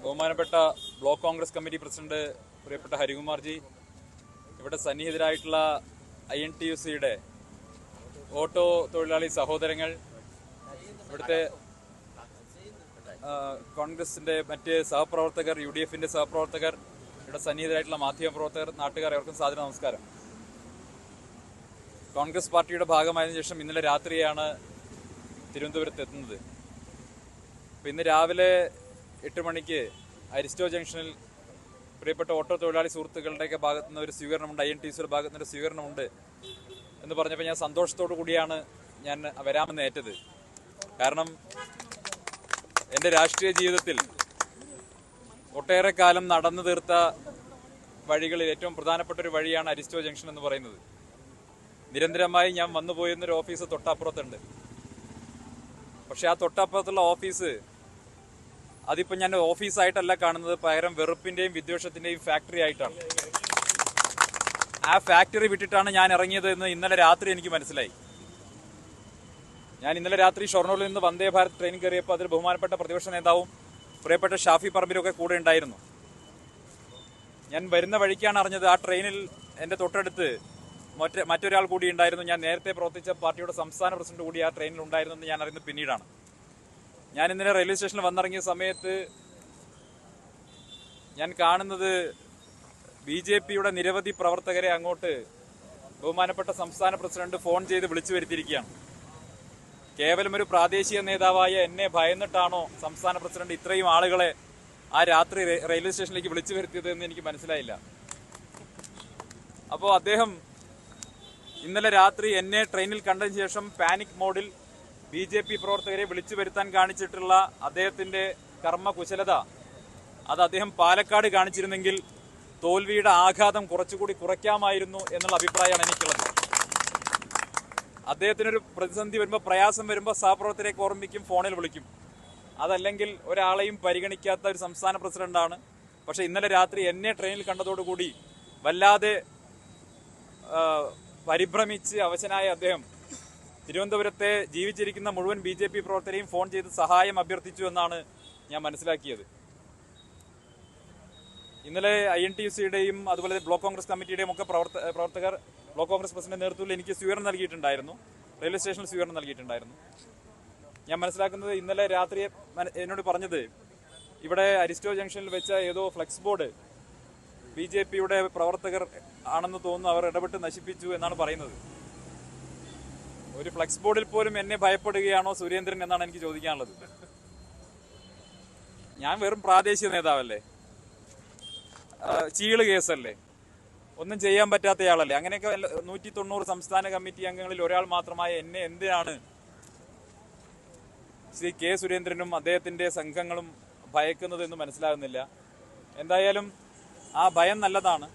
ബഹുമാനപ്പെട്ട block Congress committee president പ്രിയപ്പെട്ട ഹരികുമാർജി, ഇവിടെ സന്നിഹിതരായിട്ടുള്ള INTUC-യുടെ ഓട്ടോ തൊഴിലാളി സഹോദരങ്ങൾ, ഇവിടുത്തെ കോൺഗ്രസിന്റെ മറ്റ് സഹപ്രവർത്തകർ, UDF-ന്റെ സഹപ്രവർത്തകർ, ഇവിടെ സന്നിഹിതരായിട്ടുള്ള മാധ്യമപ്രവർത്തകർ, നാട്ടുകാർ, അവർക്കും സാദര നമസ്കാരം. കോൺഗ്രസ് പാർട്ടിയുടെ ഭാഗമായതിനു ശേഷം ഇന്നലെ രാത്രിയാണ് തിരുവനന്തപുരത്ത് എത്തുന്നത്. അപ്പോൾ ഇന്ന് രാവിലെ 8 മണിക്ക് അരിസ്റ്റോ ജംഗ്ഷനിൽ പ്രിയപ്പെട്ട ഓട്ടോ തൊഴിലാളി സുഹൃത്തുക്കളുടെയൊക്കെ ഭാഗത്തു നിന്ന് ഒരു സ്വീകരണമുണ്ട്, INTUC-യുടെ ഭാഗത്തു നിന്നൊരു സ്വീകരണമുണ്ട് എന്ന് പറഞ്ഞപ്പോൾ ഞാൻ സന്തോഷത്തോടു കൂടിയാണ് ഞാൻ വരാമെന്ന് ഏറ്റത്. കാരണം എൻ്റെ രാഷ്ട്രീയ ജീവിതത്തിൽ ഒട്ടേറെ കാലം നടന്നു തീർത്ത വഴികളിൽ ഏറ്റവും പ്രധാനപ്പെട്ട ഒരു വഴിയാണ് അരിസ്റ്റോ ജംഗ്ഷൻ എന്ന് പറയുന്നത്. നിരന്തരമായി ഞാൻ വന്നുപോയിരുന്നൊരു ഓഫീസ് തൊട്ടപ്പുറത്തുണ്ട്. പക്ഷെ ആ തൊട്ടപ്പുറത്തുള്ള ഓഫീസ് അതിപ്പോൾ ഞാൻ ഓഫീസായിട്ടല്ല കാണുന്നത്, പകരം വെറുപ്പിന്റെയും വിദ്വേഷത്തിന്റെയും ഫാക്ടറി ആയിട്ടാണ്. ആ ഫാക്ടറി വിട്ടിട്ടാണ് ഞാൻ ഇറങ്ങിയത് എന്ന് ഇന്നലെ രാത്രി എനിക്ക് മനസ്സിലായി. ഞാൻ ഇന്നലെ രാത്രി ഷൊർണൂരിൽ നിന്ന് വന്ദേ ഭാരത് ട്രെയിൻ കയറിയപ്പോൾ അതിൽ ബഹുമാനപ്പെട്ട പ്രതിപക്ഷ നേതാവും പ്രിയപ്പെട്ട ഷാഫി പറമ്പിലൊക്കെ കൂടെ ഉണ്ടായിരുന്നു. ഞാൻ വരുന്ന വഴിക്കാണ് അറിഞ്ഞത് ആ ട്രെയിനിൽ എൻ്റെ തൊട്ടടുത്ത് മറ്റൊരാൾ കൂടി ഉണ്ടായിരുന്നു. ഞാൻ നേരത്തെ പ്രവർത്തിച്ച പാർട്ടിയുടെ സംസ്ഥാന പ്രസിഡന്റ് കൂടി ആ ട്രെയിനിൽ ഉണ്ടായിരുന്നു എന്ന് ഞാൻ അറിയുന്നത് പിന്നീടാണ്. ഞാൻ ഇന്നലെ റെയിൽവേ സ്റ്റേഷനിൽ വന്നിറങ്ങിയ സമയത്ത് ഞാൻ കാണുന്നത് BJP-യുടെ നിരവധി പ്രവർത്തകരെ അങ്ങോട്ട് ബഹുമാനപ്പെട്ട സംസ്ഥാന പ്രസിഡന്റ് ഫോൺ ചെയ്ത് വിളിച്ചു വരുത്തിയിരിക്കുകയാണ്. കേവലം ഒരു പ്രാദേശിക നേതാവായ എന്നെ ഭയന്നിട്ടാണോ സംസ്ഥാന പ്രസിഡന്റ് ഇത്രയും ആളുകളെ ആ രാത്രി റെയിൽവേ സ്റ്റേഷനിലേക്ക് വിളിച്ചു വരുത്തിയത് എന്ന് എനിക്ക് മനസ്സിലായില്ല. അപ്പോൾ അദ്ദേഹം ഇന്നലെ രാത്രി എന്നെ ട്രെയിനിൽ കണ്ടതിന് ശേഷം പാനിക് മോഡിൽ BJP പ്രവർത്തകരെ വിളിച്ചു വരുത്താൻ കാണിച്ചിട്ടുള്ള അദ്ദേഹത്തിന്റെ കർമ്മകുശലത അത് അദ്ദേഹം പാലക്കാട് കാണിച്ചിരുന്നെങ്കിൽ തോൽവിയുടെ ആഘാതം കുറച്ചുകൂടി കുറയ്ക്കാമായിരുന്നു എന്നുള്ള അഭിപ്രായമാണ് എനിക്കുള്ളത്. അദ്ദേഹത്തിനൊരു പ്രതിസന്ധി വരുമ്പോൾ, പ്രയാസം വരുമ്പോൾ സഹപ്രവർത്തകരെ ഓർമ്മിക്കും, ഫോണിൽ വിളിക്കും. അതല്ലെങ്കിൽ ഒരാളെയും പരിഗണിക്കാത്ത ഒരു സംസ്ഥാന പ്രസിഡന്റാണ്. പക്ഷെ ഇന്നലെ രാത്രി എന്നെ ട്രെയിനിൽ കണ്ടതോടുകൂടി വല്ലാതെ പരിഭ്രമിച്ച് അവശനായ അദ്ദേഹം തിരുവനന്തപുരത്തെ ജീവിച്ചിരിക്കുന്ന മുഴുവൻ BJP പ്രവർത്തകരെയും ഫോൺ ചെയ്ത് സഹായം അഭ്യർത്ഥിച്ചു എന്നാണ് ഞാൻ മനസ്സിലാക്കിയത്. ഇന്നലെ INTUC-യുടെയും അതുപോലെ ബ്ലോക്ക് കോൺഗ്രസ് കമ്മിറ്റിയുടെയും ഒക്കെ പ്രവർത്തകർ ബ്ലോക്ക് കോൺഗ്രസ് പ്രസിഡന്റ് നേതൃത്വത്തിൽ എനിക്ക് സ്വീകരണം നൽകിയിട്ടുണ്ടായിരുന്നു, റെയിൽവേ സ്റ്റേഷനിൽ സ്വീകരണം നൽകിയിട്ടുണ്ടായിരുന്നു. ഞാൻ മനസ്സിലാക്കുന്നത് ഇന്നലെ രാത്രി എന്നോട് പറഞ്ഞത് ഇവിടെ അരിസ്റ്റോ ജംഗ്ഷനിൽ വെച്ച ഏതോ ഫ്ലെക്സ് ബോർഡ് BJP-യുടെ പ്രവർത്തകർ ആണെന്ന് തോന്നുന്നു, അവർ ഇടപെട്ട് നശിപ്പിച്ചു എന്നാണ് പറയുന്നത്. ഒരു ഫ്ലെക്സ് ബോർഡിൽ പോലും എന്നെ ഭയപ്പെടുകയാണോ സുരേന്ദ്രൻ എന്നാണ് എനിക്ക് ചോദിക്കാനുള്ളത്. ഞാൻ വെറും പ്രാദേശിക നേതാവല്ലേ, ചീള് കേസല്ലേ, ഒന്നും ചെയ്യാൻ പറ്റാത്തയാളല്ലേ. അങ്ങനെയൊക്കെ 190 സംസ്ഥാന കമ്മിറ്റി അംഗങ്ങളിൽ ഒരാൾ മാത്രമായ എന്നെ എന്തിനാണ് ശ്രീ K. സുരേന്ദ്രനും അദ്ദേഹത്തിന്റെ സംഘങ്ങളും ഭയക്കുന്നത് എന്ന് മനസ്സിലാകുന്നില്ല. എന്തായാലും ആ ഭയം നല്ലതാണ്.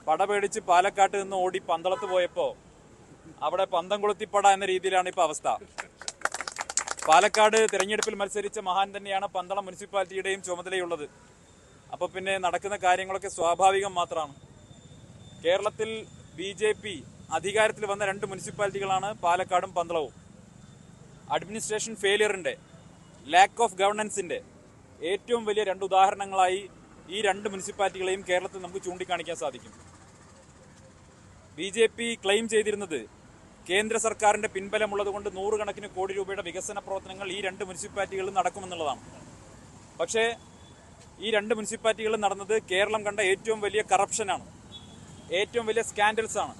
പട പേടിച്ച് പാലക്കാട്ട് നിന്ന് ഓടി പന്തളത്ത് പോയപ്പോ അവിടെ പന്തം കൊളുത്തിപ്പട എന്ന രീതിയിലാണ് ഇപ്പൊ അവസ്ഥ. പാലക്കാട് തിരഞ്ഞെടുപ്പിൽ മത്സരിച്ച മഹാൻ തന്നെയാണ് പന്തളം മുനിസിപ്പാലിറ്റിയുടെയും ചുമതലയുള്ളത്. അപ്പൊ പിന്നെ നടക്കുന്ന കാര്യങ്ങളൊക്കെ സ്വാഭാവികം മാത്രമാണ്. കേരളത്തിൽ BJP അധികാരത്തിൽ വന്ന 2 മുനിസിപ്പാലിറ്റികളാണ് പാലക്കാടും പന്തളവും. അഡ്മിനിസ്ട്രേഷൻ ഫെയിലിയറിന്റെ, ലാക്ക് ഓഫ് ഗവർണൻസിന്റെ ഏറ്റവും വലിയ 2 ഉദാഹരണങ്ങളായി ഈ 2 മുനിസിപ്പാലിറ്റികളെയും കേരളത്തിൽ നമുക്ക് ചൂണ്ടിക്കാണിക്കാൻ സാധിക്കും. BJP ക്ലെയിം ചെയ്തിരുന്നത് കേന്ദ്ര സർക്കാരിന്റെ പിൻബലമുള്ളത് കൊണ്ട് 100 കണക്കിന് കോടി രൂപയുടെ വികസന പ്രവർത്തനങ്ങൾ ഈ 2 മുനിസിപ്പാലിറ്റികളിൽ നടക്കുമെന്നുള്ളതാണ്. പക്ഷേ ഈ 2 മുനിസിപ്പാലിറ്റികളിൽ നടന്നത് കേരളം കണ്ട ഏറ്റവും വലിയ കറപ്ഷനാണ്, ഏറ്റവും വലിയ സ്കാൻഡൽസ് ആണ്,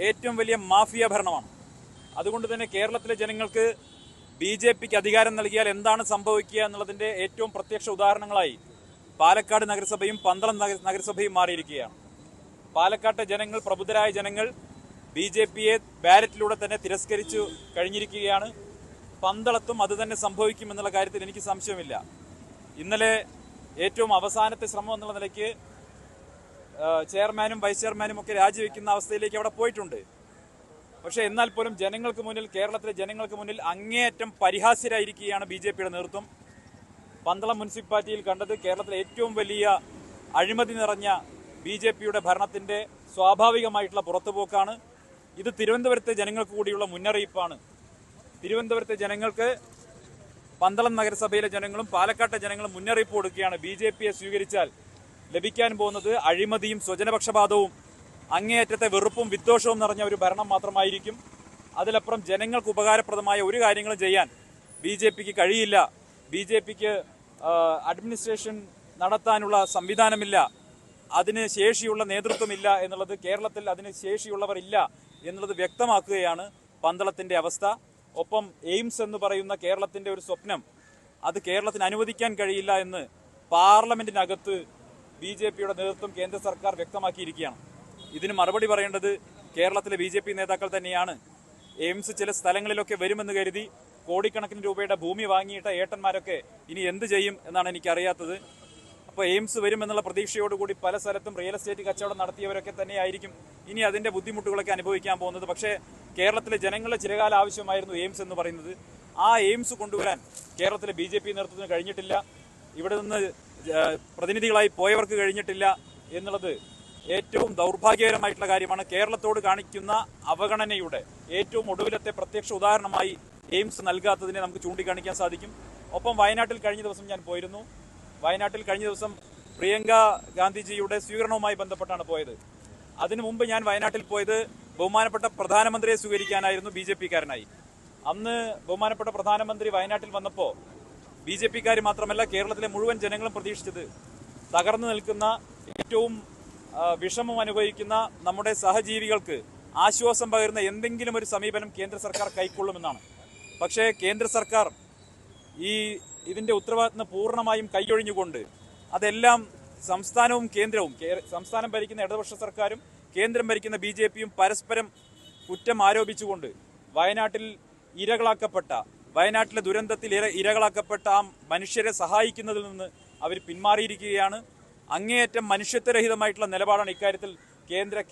ഏറ്റവും വലിയ മാഫിയ ഭരണമാണ്. അതുകൊണ്ട് തന്നെ കേരളത്തിലെ ജനങ്ങൾക്ക് BJPക്ക് അധികാരം നൽകിയാൽ എന്താണ് സംഭവിക്കുക എന്നുള്ളതിന്റെ ഏറ്റവും പ്രത്യക്ഷ ഉദാഹരണങ്ങളായി പാലക്കാട് നഗരസഭയും പന്തളം നഗരസഭയും മാറിയിരിക്കുകയാണ്. പാലക്കാട്ടെ ജനങ്ങൾ, പ്രബുദ്ധരായ ജനങ്ങൾ BJPയെ ബാലറ്റിലൂടെ തന്നെ തിരസ്കരിച്ചു കഴിഞ്ഞിരിക്കുകയാണ്. പന്തളത്തും അത് തന്നെ സംഭവിക്കുമെന്നുള്ള കാര്യത്തിൽ എനിക്ക് സംശയമില്ല. ഇന്നലെ ഏറ്റവും അവസാനത്തെ ശ്രമം എന്നുള്ള നിലയ്ക്ക് ചെയർമാനും വൈസ് ചെയർമാനും ഒക്കെ രാജിവെക്കുന്ന അവസ്ഥയിലേക്ക് അവിടെ പോയിട്ടുണ്ട്. പക്ഷെ എന്നാൽ പോലും ജനങ്ങൾക്ക് മുന്നിൽ, കേരളത്തിലെ ജനങ്ങൾക്ക് മുന്നിൽ അങ്ങേയറ്റം പരിഹാസ്യരായിരിക്കുകയാണ് BJPയുടെ നേതൃത്വം. പന്തളം മുനിസിപ്പാലിറ്റിയിൽ കണ്ടത് കേരളത്തിലെ ഏറ്റവും വലിയ അഴിമതി നിറഞ്ഞ BJPയുടെ ഭരണത്തിന്റെ സ്വാഭാവികമായിട്ടുള്ള പുറത്തുപോക്കാണ്. ഇത് തിരുവനന്തപുരത്തെ ജനങ്ങൾക്ക് കൂടിയുള്ള മുന്നറിയിപ്പാണ്. തിരുവനന്തപുരത്തെ ജനങ്ങൾക്ക് പന്തളം നഗരസഭയിലെ ജനങ്ങളും പാലക്കാട്ടെ ജനങ്ങളും മുന്നറിയിപ്പ് കൊടുക്കുകയാണ്. BJPയെ സ്വീകരിച്ചാൽ ലഭിക്കാൻ പോകുന്നത് അഴിമതിയും സ്വജനപക്ഷപാതവും അങ്ങേയറ്റത്തെ വെറുപ്പും വിദ്വേഷവും നിറഞ്ഞ ഒരു ഭരണം മാത്രമായിരിക്കും. അതിലപ്പുറം ജനങ്ങൾക്ക് ഉപകാരപ്രദമായ ഒരു കാര്യങ്ങളും ചെയ്യാൻ BJPക്ക് കഴിയില്ല. BJPക്ക് അഡ്മിനിസ്ട്രേഷൻ നടത്താനുള്ള സംവിധാനമില്ല, അതിന് ശേഷിയുള്ള നേതൃത്വമില്ല എന്നുള്ളത്, കേരളത്തിൽ അതിന് ശേഷിയുള്ളവർ ഇല്ല എന്നുള്ളത് വ്യക്തമാക്കുകയാണ് പന്തളത്തിന്റെ അവസ്ഥ. ഒപ്പം എയിംസ് എന്ന് പറയുന്ന കേരളത്തിന്റെ ഒരു സ്വപ്നം, അത് കേരളത്തിന് അനുവദിക്കാൻ കഴിയില്ല എന്ന് പാർലമെന്റിനകത്ത് BJPയുടെ നേതൃത്വം കേന്ദ്ര സർക്കാർ വ്യക്തമാക്കിയിരിക്കുകയാണ്. ഇതിന് മറുപടി പറയേണ്ടത് കേരളത്തിലെ BJP നേതാക്കൾ തന്നെയാണ്. എയിംസ് ചില സ്ഥലങ്ങളിലൊക്കെ വരുമെന്ന് കരുതി കോടിക്കണക്കിന് രൂപയുടെ ഭൂമി വാങ്ങിയിട്ട ഏട്ടന്മാരൊക്കെ ഇനി എന്ത് ചെയ്യും എന്നാണ് എനിക്കറിയാത്തത്. അപ്പോൾ എയിംസ് വരുമെന്നുള്ള പ്രതീക്ഷയോടുകൂടി പല സ്ഥലത്തും റിയൽ എസ്റ്റേറ്റ് കച്ചവടം നടത്തിയവരൊക്കെ തന്നെയായിരിക്കും ഇനി അതിന്റെ ബുദ്ധിമുട്ടുകളൊക്കെ അനുഭവിക്കാൻ പോകുന്നത്. പക്ഷേ കേരളത്തിലെ ജനങ്ങളുടെ ചിരകാല ആവശ്യമായിരുന്നു എയിംസ് എന്ന് പറയുന്നത്. ആ എയിംസ് കൊണ്ടുവരാൻ കേരളത്തിലെ BJP നേതൃത്വത്തിന് കഴിഞ്ഞിട്ടില്ല, ഇവിടെ നിന്ന് പ്രതിനിധികളായി പോയവർക്ക് കഴിഞ്ഞിട്ടില്ല എന്നുള്ളത് ഏറ്റവും ദൗർഭാഗ്യകരമായിട്ടുള്ള കാര്യമാണ്. കേരളത്തോട് കാണിക്കുന്ന അവഗണനയുടെ ഏറ്റവും ഒടുവിലത്തെ പ്രത്യക്ഷ ഉദാഹരണമായി എയിംസ് നൽകാത്തതിനെ നമുക്ക് ചൂണ്ടിക്കാണിക്കാൻ സാധിക്കും. ഒപ്പം വയനാട്ടിൽ കഴിഞ്ഞ ദിവസം ഞാൻ പോയിരുന്നു. വയനാട്ടിൽ കഴിഞ്ഞ ദിവസം പ്രിയങ്ക ഗാന്ധിജിയുടെ സ്വീകരണവുമായി ബന്ധപ്പെട്ടാണ് പോയത്. അതിനു മുമ്പ് ഞാൻ വയനാട്ടിൽ പോയത് ബഹുമാനപ്പെട്ട പ്രധാനമന്ത്രിയെ സ്വീകരിക്കാനായിരുന്നു, BJPക്കാരനായി. അന്ന് ബഹുമാനപ്പെട്ട പ്രധാനമന്ത്രി വയനാട്ടിൽ വന്നപ്പോൾ BJPക്കാർ മാത്രമല്ല കേരളത്തിലെ മുഴുവൻ ജനങ്ങളും പ്രതീക്ഷിച്ചത് തകർന്നു നിൽക്കുന്ന, ഏറ്റവും വിഷമം അനുഭവിക്കുന്ന നമ്മുടെ സഹജീവികൾക്ക് ആശ്വാസം പകരുന്ന എന്തെങ്കിലും ഒരു സമീപനം കേന്ദ്ര സർക്കാർ കൈക്കൊള്ളുമെന്നാണ്. പക്ഷേ കേന്ദ്ര സർക്കാർ ഇതിന്റെ ഉത്തരവാദിത്തം പൂർണ്ണമായും കൈയൊഴിഞ്ഞുകൊണ്ട് അതെല്ലാം സംസ്ഥാനവും കേന്ദ്രവും, സംസ്ഥാനം ഭരിക്കുന്ന ഇടതുപക്ഷ സർക്കാരും കേന്ദ്രം ഭരിക്കുന്ന BJPയും പരസ്പരം കുറ്റം ആരോപിച്ചുകൊണ്ട് വയനാട്ടിൽ ഇരകളാക്കപ്പെട്ട, വയനാട്ടിലെ ദുരന്തത്തിൽ ഇരകളാക്കപ്പെട്ട ആ മനുഷ്യരെ സഹായിക്കുന്നതിൽ നിന്ന് അവർ പിന്മാറിയിരിക്കുകയാണ്. അങ്ങേയറ്റം മനുഷ്യത്വരഹിതമായിട്ടുള്ള നിലപാടാണ് ഇക്കാര്യത്തിൽ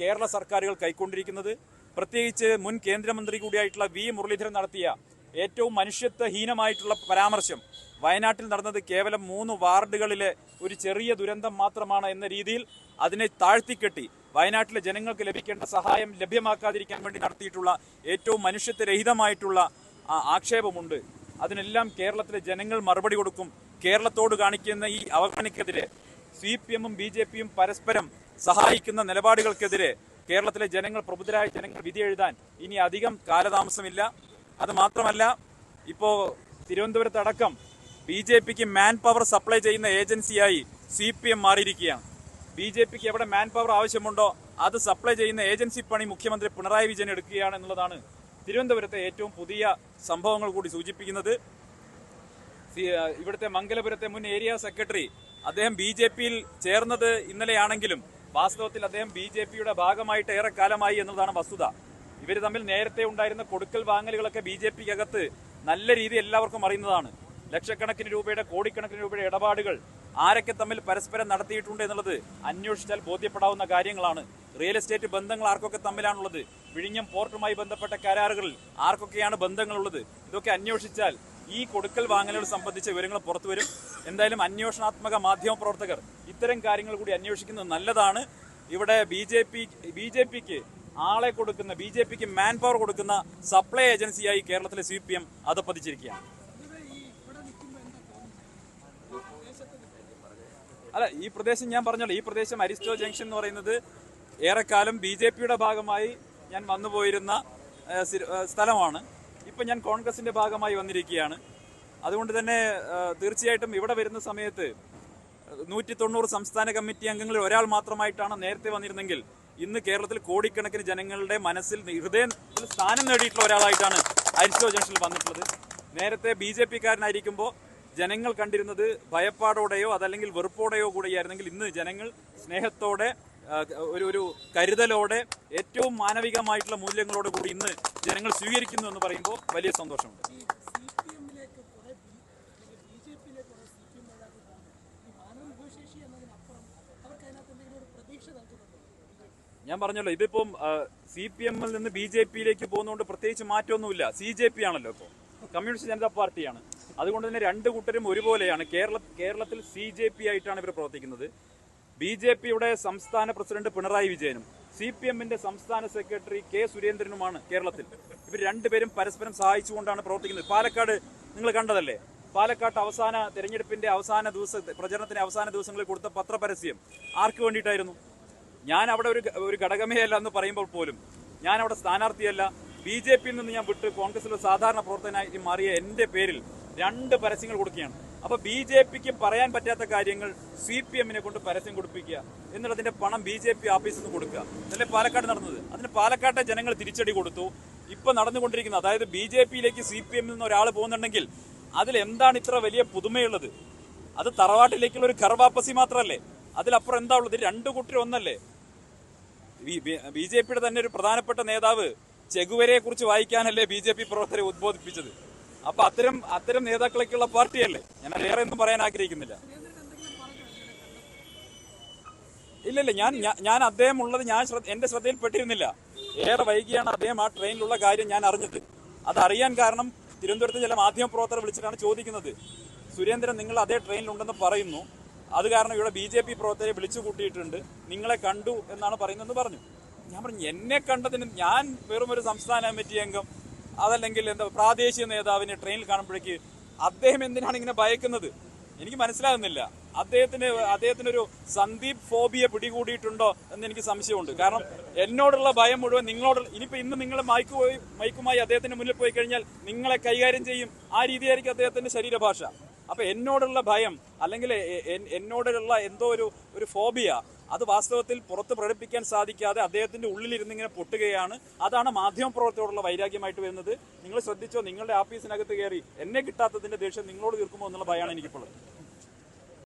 കേരള സർക്കാരുകൾ കൈക്കൊണ്ടിരിക്കുന്നത്. പ്രത്യേകിച്ച് മുൻ കേന്ദ്രമന്ത്രി കൂടിയായിട്ടുള്ള V മുരളീധരൻ നടത്തിയ ഏറ്റവും മനുഷ്യത്വഹീനമായിട്ടുള്ള പരാമർശം, വയനാട്ടിൽ നടന്നത് കേവലം 3 വാർഡുകളിലെ ഒരു ചെറിയ ദുരന്തം മാത്രമാണ് എന്ന രീതിയിൽ അതിനെ താഴ്ത്തിക്കെട്ടി വയനാട്ടിലെ ജനങ്ങൾക്ക് ലഭിക്കേണ്ട സഹായം ലഭ്യമാക്കാതിരിക്കാൻ വേണ്ടി നടത്തിയിട്ടുള്ള ഏറ്റവും മനുഷ്യത്വരഹിതമായിട്ടുള്ള ആക്ഷേപമുണ്ട്. അതിനെല്ലാം കേരളത്തിലെ ജനങ്ങൾ മറുപടി കൊടുക്കും. കേരളത്തോട് കാണിക്കുന്ന ഈ അവഗണനയ്ക്കെതിരെ CPMഉം BJPയും പരസ്പരം സഹായിക്കുന്ന നിലപാടുകൾക്കെതിരെ കേരളത്തിലെ ജനങ്ങൾ, പ്രബുദ്ധരായ ജനങ്ങൾ വിധി എഴുതാൻ ഇനി അധികം കാലതാമസമില്ല. അത് മാത്രമല്ല, ഇപ്പോ തിരുവനന്തപുരത്തടക്കം BJPക്ക് മാൻ പവർ സപ്ലൈ ചെയ്യുന്ന ഏജൻസിയായി CPM മാറിയിരിക്കുകയാണ്. BJPക്ക് എവിടെ മാൻ പവർ ആവശ്യമുണ്ടോ അത് സപ്ലൈ ചെയ്യുന്ന ഏജൻസി പണി മുഖ്യമന്ത്രി പിണറായി വിജയൻ എടുക്കുകയാണ് എന്നുള്ളതാണ് തിരുവനന്തപുരത്തെ ഏറ്റവും പുതിയ സംഭവങ്ങൾ കൂടി സൂചിപ്പിക്കുന്നത്. ഇവിടുത്തെ മംഗലപുരത്തെ മുൻ ഏരിയ സെക്രട്ടറി, അദ്ദേഹം BJPയിൽ ചേർന്നത് ഇന്നലെയാണെങ്കിലും വാസ്തവത്തിൽ അദ്ദേഹം BJPയുടെ ഭാഗമായിട്ട് ഏറെ കാലമായി എന്നതാണ് വസ്തുത. ഇവർ തമ്മിൽ നേരത്തെ ഉണ്ടായിരുന്ന കൊടുക്കൽ വാങ്ങലുകളൊക്കെ BJPക്കകത്ത് നല്ല രീതി എല്ലാവർക്കും അറിയുന്നതാണ്. ലക്ഷക്കണക്കിന് രൂപയുടെ, കോടിക്കണക്കിന് രൂപയുടെ ഇടപാടുകൾ ആരൊക്കെ തമ്മിൽ പരസ്പരം നടത്തിയിട്ടുണ്ട് എന്നുള്ളത് അന്വേഷിച്ചാൽ ബോധ്യപ്പെടാവുന്ന കാര്യങ്ങളാണ്. റിയൽ എസ്റ്റേറ്റ് ബന്ധങ്ങൾ ആർക്കൊക്കെ തമ്മിലാണുള്ളത്, വിഴിഞ്ഞം പോർട്ടുമായി ബന്ധപ്പെട്ട കരാറുകളിൽ ആർക്കൊക്കെയാണ് ബന്ധങ്ങളുള്ളത്, ഇതൊക്കെ അന്വേഷിച്ചാൽ ഈ കൊടുക്കൽ വാങ്ങലുകൾ സംബന്ധിച്ച വിവരങ്ങൾ പുറത്തു വരും. എന്തായാലും അന്വേഷണാത്മക മാധ്യമ പ്രവർത്തകർ ഇത്തരം കാര്യങ്ങൾ കൂടി അന്വേഷിക്കുന്നത് നല്ലതാണ്. ഇവിടെ BJPക്ക് ആളെ കൊടുക്കുന്ന, BJPക്ക് മാൻ പവർ കൊടുക്കുന്ന സപ്ലൈ ഏജൻസിയായി കേരളത്തിലെ CPM അധപ്പതിച്ചിരിക്കുകയാണ്. അല്ല, ഈ പ്രദേശം ഞാൻ പറഞ്ഞല്ലോ, ഈ പ്രദേശം അരിസ്റ്റോ ജംഗ്ഷൻ എന്ന് പറയുന്നത് ഏറെക്കാലം BJPയുടെ ഭാഗമായി ഞാൻ വന്നുപോയിരുന്ന സ്ഥലമാണ്. ഇപ്പം ഞാൻ കോൺഗ്രസിന്റെ ഭാഗമായി വന്നിരിക്കുകയാണ്. അതുകൊണ്ട് തന്നെ തീർച്ചയായിട്ടും ഇവിടെ വരുന്ന സമയത്ത് 190 സംസ്ഥാന കമ്മിറ്റി അംഗങ്ങളിൽ ഒരാൾ മാത്രമായിട്ടാണ് നേരത്തെ വന്നിരുന്നെങ്കിൽ ഇന്ന് കേരളത്തിൽ കോടിക്കണക്കിന് ജനങ്ങളുടെ മനസ്സിൽ, ഹൃദയത്തിൽ സ്ഥാനം നേടിയിട്ടുള്ള ഒരാളായിട്ടാണ് അരിസ്റ്റോ ജംഗ്ഷനിൽ വന്നിട്ടുള്ളത്. നേരത്തെ BJPക്കാരനായിരിക്കുമ്പോൾ ജനങ്ങൾ കണ്ടിരുന്നത് ഭയപ്പാടോടെയോ അതല്ലെങ്കിൽ വെറുപ്പോടെയോ കൂടെയായിരുന്നെങ്കിൽ ഇന്ന് ജനങ്ങൾ സ്നേഹത്തോടെ, ഒരു കരുതലോടെ, ഏറ്റവും മാനവികമായിട്ടുള്ള മൂല്യങ്ങളോട് കൂടി ഇന്ന് ജനങ്ങൾ സ്വീകരിക്കുന്നു എന്ന് പറയുമ്പോൾ വലിയ സന്തോഷമുണ്ട്. ഞാൻ പറഞ്ഞല്ലോ, ഇതിപ്പം CPMൽ നിന്ന് BJPയിലേക്ക് പോകുന്നതുകൊണ്ട് പ്രത്യേകിച്ച് മാറ്റമൊന്നുമില്ല. CJP ആണല്ലോ ഇപ്പോൾ, കമ്മ്യൂണിസ്റ്റ് ജനതാ പാർട്ടിയാണ്. അതുകൊണ്ട് തന്നെ രണ്ട് കൂട്ടരും ഒരുപോലെയാണ്. കേരളത്തിൽ CJP ആയിട്ടാണ് ഇവർ പ്രവർത്തിക്കുന്നത്. BJPയുടെ സംസ്ഥാന പ്രസിഡന്റ് പിണറായി വിജയനും CPMന്റെ സംസ്ഥാന സെക്രട്ടറി K സുരേന്ദ്രനുമാണ് കേരളത്തിൽ. ഇവർ രണ്ടുപേരും പരസ്പരം സഹായിച്ചുകൊണ്ടാണ് പ്രവർത്തിക്കുന്നത്. പാലക്കാട് നിങ്ങൾ കണ്ടതല്ലേ, പാലക്കാട്ട് അവസാന തെരഞ്ഞെടുപ്പിന്റെ പ്രചരണത്തിന്റെ അവസാന ദിവസങ്ങളിൽ കൊടുത്ത പത്രപരസ്യം ആർക്ക് വേണ്ടിയിട്ടായിരുന്നു? ഞാൻ അവിടെ ഒരു ഘടകമേ അല്ല എന്ന് പറയുമ്പോൾ പോലും, ഞാൻ അവിടെ സ്ഥാനാർത്ഥിയല്ല, BJP-യിൽ നിന്ന് ഞാൻ വിട്ട് കോൺഗ്രസിലെ സാധാരണ പ്രവർത്തകനായി മാറിയ എന്റെ പേരിൽ 2 പരസ്യങ്ങൾ കൊടുക്കുകയാണ്. അപ്പൊ BJP-ക്ക് പറയാൻ പറ്റാത്ത കാര്യങ്ങൾ CPM-നെ കൊണ്ട് പരസ്യം കൊടുപ്പിക്കുക, എന്നുള്ളതിന്റെ പണം BJP ഓഫീസിൽ നിന്ന് കൊടുക്കുക. അതല്ലേ പാലക്കാട് നടന്നത്? അതിന് പാലക്കാട്ടെ ജനങ്ങൾ തിരിച്ചടി കൊടുത്തു. ഇപ്പൊ നടന്നുകൊണ്ടിരിക്കുന്നത്, അതായത് BJP-യിലേക്ക് CPM-ൽ നിന്ന് ഒരാൾ പോകുന്നുണ്ടെങ്കിൽ അതിൽ എന്താണ് ഇത്ര വലിയ പുതുമയുള്ളത്? അത് തറവാട്ടിലേക്കുള്ള ഒരു ഘർവാപ്പസി മാത്രമല്ലേ? അതിലപ്പുറം എന്താ ഉള്ളത്? 2 കൂട്ടർ ഒന്നല്ലേ? BJP-യുടെ തന്നെ ഒരു പ്രധാനപ്പെട്ട നേതാവ് ചെഗുവരയെ കുറിച്ച് വായിക്കാനല്ലേ BJP പ്രവർത്തകരെ ഉദ്ബോധിപ്പിച്ചത്? അപ്പൊ അത്തരം നേതാക്കളൊക്കെയുള്ള പാർട്ടിയല്ലേ? ഞാൻ വേറെ ഒന്നും പറയാൻ ആഗ്രഹിക്കുന്നില്ല. ഇല്ലല്ല, ഞാൻ അദ്ദേഹം ഉള്ളത് എന്റെ ശ്രദ്ധയിൽപ്പെട്ടിരുന്നില്ല. ഏറെ വൈകിയാണ് അദ്ദേഹം ആ ട്രെയിനിലുള്ള കാര്യം ഞാൻ അറിഞ്ഞത്. അതറിയാൻ കാരണം തിരുവനന്തപുരത്ത് ചില മാധ്യമപ്രവർത്തകർ വിളിച്ചിട്ടാണ് ചോദിക്കുന്നത്, സുരേന്ദ്രൻ നിങ്ങൾ അതേ ട്രെയിനിലുണ്ടെന്ന് പറയുന്നു, അത് കാരണം ഇവിടെ BJP പ്രവർത്തകരെ വിളിച്ചു കൂട്ടിയിട്ടുണ്ട്, നിങ്ങളെ കണ്ടു എന്നാണ് പറയുന്നതെന്ന് പറഞ്ഞു. ഞാൻ പറഞ്ഞു, എന്നെ കണ്ടതിന് ഞാൻ വെറും ഒരു സംസ്ഥാന കമ്മിറ്റി അംഗം, അതല്ലെങ്കിൽ എന്താ പ്രാദേശിക നേതാവിനെ ട്രെയിനിൽ കാണുമ്പോഴേക്ക് അദ്ദേഹം എന്തിനാണ് ഇങ്ങനെ ഭയക്കുന്നത്? എനിക്ക് മനസ്സിലാകുന്നില്ല. അദ്ദേഹത്തിനൊരു സന്ദീപ് ഫോബിയ പിടികൂടിയിട്ടുണ്ടോ എന്ന് എനിക്ക് സംശയമുണ്ട്. കാരണം എന്നോടുള്ള ഭയം മുഴുവൻ ഇന്ന് നിങ്ങൾ മൈക്കുമായി അദ്ദേഹത്തിന്റെ മുന്നിൽ പോയി കഴിഞ്ഞാൽ നിങ്ങളെ കൈകാര്യം ചെയ്യും. ആ രീതിയായിരിക്കും അദ്ദേഹത്തിന്റെ ശരീരഭാഷ. അപ്പൊ എന്നോടുള്ള ഭയം, അല്ലെങ്കിൽ എന്നോടുള്ള എന്തോ ഒരു ഫോബിയ, അത് വാസ്തവത്തിൽ പുറത്ത് പ്രകടിപ്പിക്കാൻ സാധിക്കാതെ അദ്ദേഹത്തിന്റെ ഉള്ളിലിരുന്ന് ഇങ്ങനെ പൊട്ടുകയാണ്. അതാണ് മാധ്യമപ്രവർത്തകരോടുള്ള വൈരാഗ്യമായിട്ട് വരുന്നത്. നിങ്ങൾ ശ്രദ്ധിച്ചോ, നിങ്ങളുടെ ഓഫീസിനകത്ത് കയറി എന്നെ കിട്ടാത്തതിന്റെ ദേഷ്യം നിങ്ങളോട് തീർക്കുമോ എന്നുള്ള ഭയമാണ് എനിക്കിപ്പോൾ.